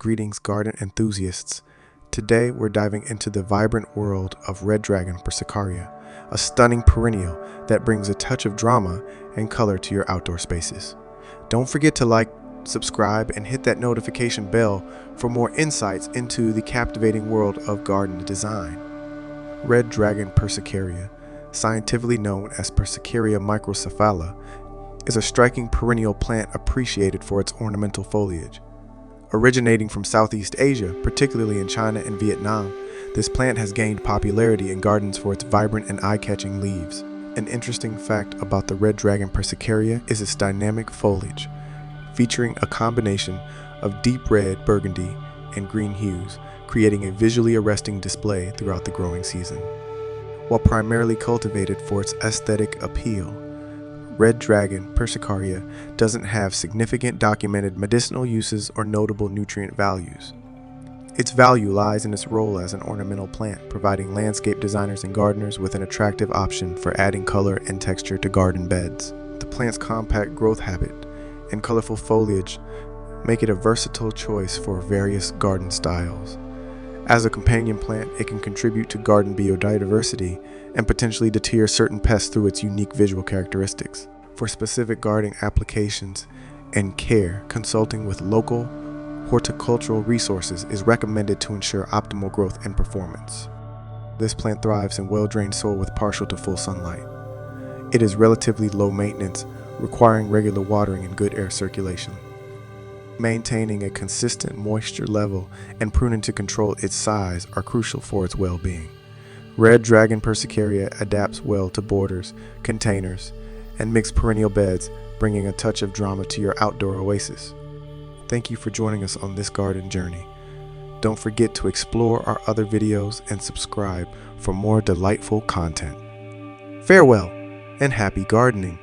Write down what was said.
Greetings, garden enthusiasts. Today we're diving into the vibrant world of red dragon Persicaria, a stunning perennial that brings a touch of drama and color to your outdoor spaces. Don't forget to like, subscribe, and hit that notification bell for more insights into the captivating world of garden design. Red dragon Persicaria, scientifically known as Persicaria microcephala, is a striking perennial plant appreciated for its ornamental foliage. Originating from Southeast Asia, particularly in China and Vietnam, this plant has gained popularity in gardens for its vibrant and eye-catching leaves. An interesting fact about the red dragon Persicaria is its dynamic foliage, featuring a combination of deep red, burgundy, and green hues, creating a visually arresting display throughout the growing season. While primarily cultivated for its aesthetic appeal, red dragon Persicaria doesn't have significant documented medicinal uses or notable nutrient values. Its value lies in its role as an ornamental plant, providing landscape designers and gardeners with an attractive option for adding color and texture to garden beds. The plant's compact growth habit and colorful foliage make it a versatile choice for various garden styles. As a companion plant, it can contribute to garden biodiversity and potentially deter certain pests through its unique visual characteristics. For specific gardening applications and care, consulting with local horticultural resources is recommended to ensure optimal growth and performance. This plant thrives in well-drained soil with partial to full sunlight. It is relatively low maintenance, requiring regular watering and good air circulation. Maintaining a consistent moisture level and pruning to control its size are crucial for its well-being. Red dragon Persicaria adapts well to borders, containers, and mixed perennial beds, bringing a touch of drama to your outdoor oasis. Thank you for joining us on this garden journey. Don't forget to explore our other videos and subscribe for more delightful content. Farewell and happy gardening!